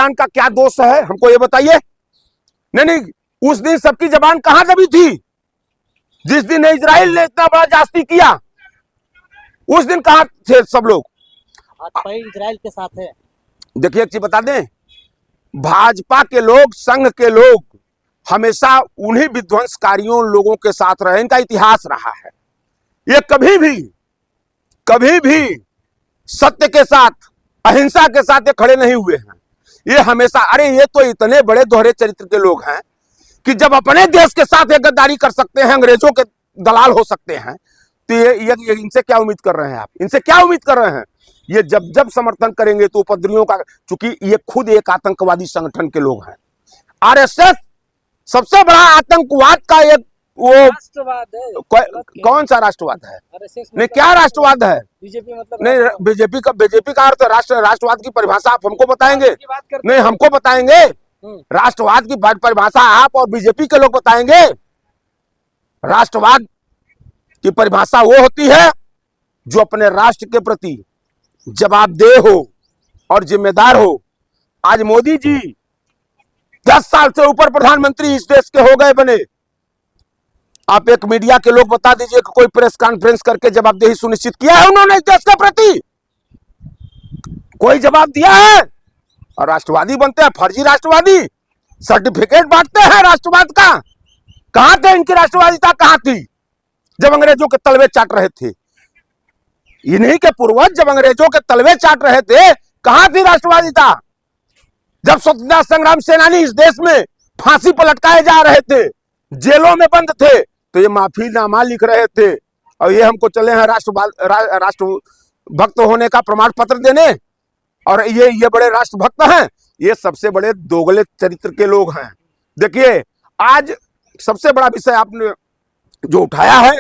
Iran का क्या दोष है, हमको ये बताइए। नहीं, उस दिन सबकी जबान कहां दबी थी? जिस दिन इजराइल ने इतना बड़ा जास्ती किया, उस दिन कहां थे सब लोग? आज इजराइल के साथ है। देखिए एक चीज बता दें, भाजपा के लोग, संघ के लोग हमेशा उन्हीं विध्वंसकारियों लोगों के साथ रहे, इनका इतिहास रहा है। ये कभी भी सत्य के साथ, अहिंसा के साथ ये खड़े नहीं हुए हैं। ये हमेशा, अरे ये तो इतने बड़े दोहरे चरित्र के लोग हैं कि जब अपने देश के साथ ये गद्दारी कर सकते हैं, अंग्रेजों के दलाल हो सकते हैं, तो ये इनसे क्या उम्मीद कर रहे हैं आप? इनसे क्या उम्मीद कर रहे हैं? ये जब समर्थन करेंगे तो उपद्रवियों का, चूंकि ये खुद एक आतंकवादी संगठन के लोग हैं। आरएसएस सबसे बड़ा आतंकवाद का एक वो राष्ट्रवाद है। कौन सा राष्ट्रवाद है? नहीं, क्या राष्ट्रवाद है? बीजेपी मतलब नहीं, बीजेपी का अर्थ राष्ट्रवाद की परिभाषा आप हमको बताएंगे? नहीं, हमको बताएंगे राष्ट्रवाद की परिभाषा आप और बीजेपी के लोग बताएंगे। राष्ट्रवाद की परिभाषा वो होती है जो अपने राष्ट्र के प्रति जवाबदेह हो और जिम्मेदार हो। आज मोदी जी 10 साल से ऊपर प्रधानमंत्री इस देश के हो गए बने। आप एक मीडिया के लोग बता दीजिए कि कोई प्रेस कॉन्फ्रेंस करके जवाबदेही सुनिश्चित किया है उन्होंने इस देश के प्रति? कोई जवाब दिया है? और राष्ट्रवादी बनते हैं, फर्जी राष्ट्रवादी, सर्टिफिकेट बांटते हैं राष्ट्रवाद का। कहां थे इनकी राष्ट्रवादिता? कहां थी जब अंग्रेजों के तलवे चाट रहे थे? इन्हीं के पूर्वज जब अंग्रेजों के तलवे चाट रहे थे, कहां थी राष्ट्रवादिता? जब स्वतंत्रता संग्राम सेनानी इस देश में फांसी पर लटकाए जा रहे थे, जेलों में बंद थे, तो ये माफीनामा लिख रहे थे और ये हमको चले हैं राष्ट्रभक्त होने का प्रमाण पत्र देने, और ये बड़े राष्ट्रभक्त हैं। ये सबसे बड़े दोगले चरित्र के लोग हैं। देखिए, आज सबसे बड़ा विषय आपने जो उठाया है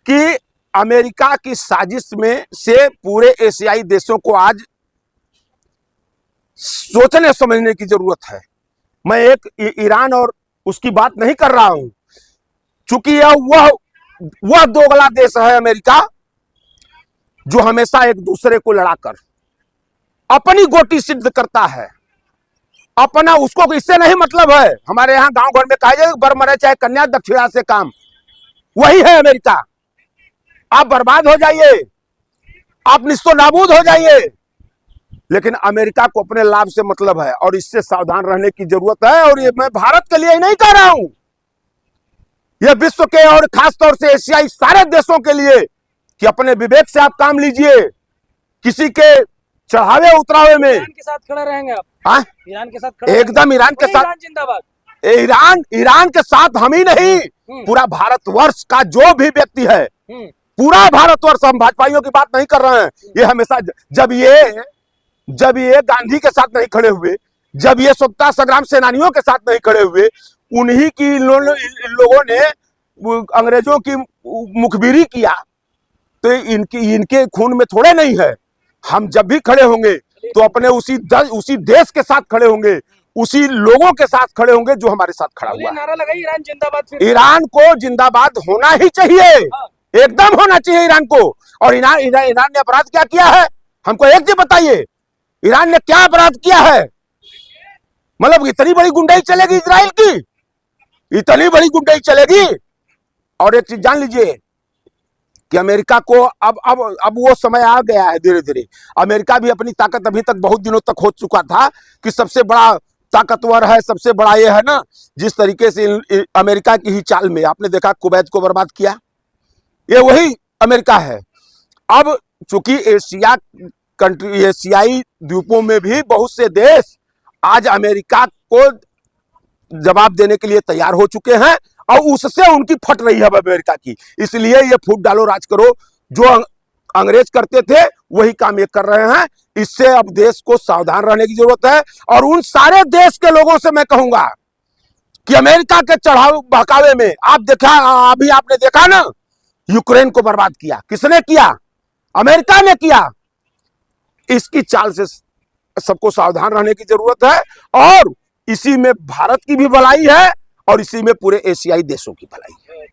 कि अमेरिका की साजिश में से पूरे एशियाई देशों को आज सोचने समझने की जरूरत है। मैं एक ईरान और उसकी बात नहीं कर रहा हूं, चूंकि यह वह दोगला देश है अमेरिका, जो हमेशा एक दूसरे को लड़ाकर अपनी गोटी सिद्ध करता है। अपना, उसको इससे नहीं मतलब है। हमारे यहां गांव घर में कहा जाए, बर मरे चाहे कन्या, दक्षिणा से काम। वही है अमेरिका। आप बर्बाद हो जाइए, आप निस्तो नाबूद हो जाइए, लेकिन अमेरिका को अपने लाभ से मतलब है और इससे सावधान रहने की जरूरत है। और ये मैं भारत के लिए नहीं कह रहा हूं, यह विश्व के और खासतौर से एशियाई सारे देशों के लिए, कि अपने विवेक से आप काम लीजिए। किसी के चढ़ावे उतरावे में ईरान के साथ खड़े रहेंगे आप? ईरान के साथ खड़े? एकदम ईरान के साथ जिंदाबाद। ईरान के साथ हम ही नहीं, पूरा भारतवर्ष का जो भी व्यक्ति है, पूरा भारतवर्ष, हम भाजपाइयों की बात नहीं कर रहे हैं। ये हमेशा जब ये गांधी के साथ नहीं खड़े हुए, जब ये स्वतंत्रता संग्राम सेनानियों के साथ नहीं खड़े हुए, उन्हीं की लोगों ने अंग्रेजों की मुखबिरी किया, तो इनके खून में थोड़े नहीं है। हम जब भी खड़े होंगे तो अपने उसी देश के साथ खड़े होंगे, उसी लोगों के साथ खड़े होंगे जो हमारे साथ खड़ा हुआ है। नारा लगाइए, ईरान जिंदाबाद। ईरान को जिंदाबाद होना ही चाहिए, एकदम होना चाहिए ईरान को। और ईरान ने अपराध क्या किया है? हमको एक चीज बताइए, ईरान ने क्या अपराध किया है? मतलब इतनी बड़ी गुंडाई चलेगी इजराइल की? इतनी बड़ी गुंडाई चलेगी? और एक चीज जान लीजिए कि अमेरिका को अब वो समय आ गया है। धीरे धीरे अमेरिका भी अपनी ताकत, अभी तक बहुत दिनों तक हो चुका था कि सबसे बड़ा ताकतवर है, सबसे बड़ा ये है ना। जिस तरीके से अमेरिका की ही चाल में आपने देखा कुवैत को बर्बाद किया, ये वही अमेरिका है। अब चूंकि एशियाई द्वीपों में भी बहुत से देश आज अमेरिका को जवाब देने के लिए तैयार हो चुके हैं और उससे उनकी फट रही है अमेरिका की। इसलिए ये फूट डालो राज करो जो अंग्रेज करते थे वही काम ये कर रहे हैं। इससे अब देश को सावधान रहने की जरूरत है। और उन सारे देश के लोगों से मैं कहूंगा कि अमेरिका के चढ़ाव बहकावे में अभी आपने देखा ना, यूक्रेन को बर्बाद किया किसने किया? अमेरिका ने किया। इसकी चाल से सबको सावधान रहने की जरूरत है और इसी में भारत की भी भलाई है और इसी में पूरे एशियाई देशों की भलाई है।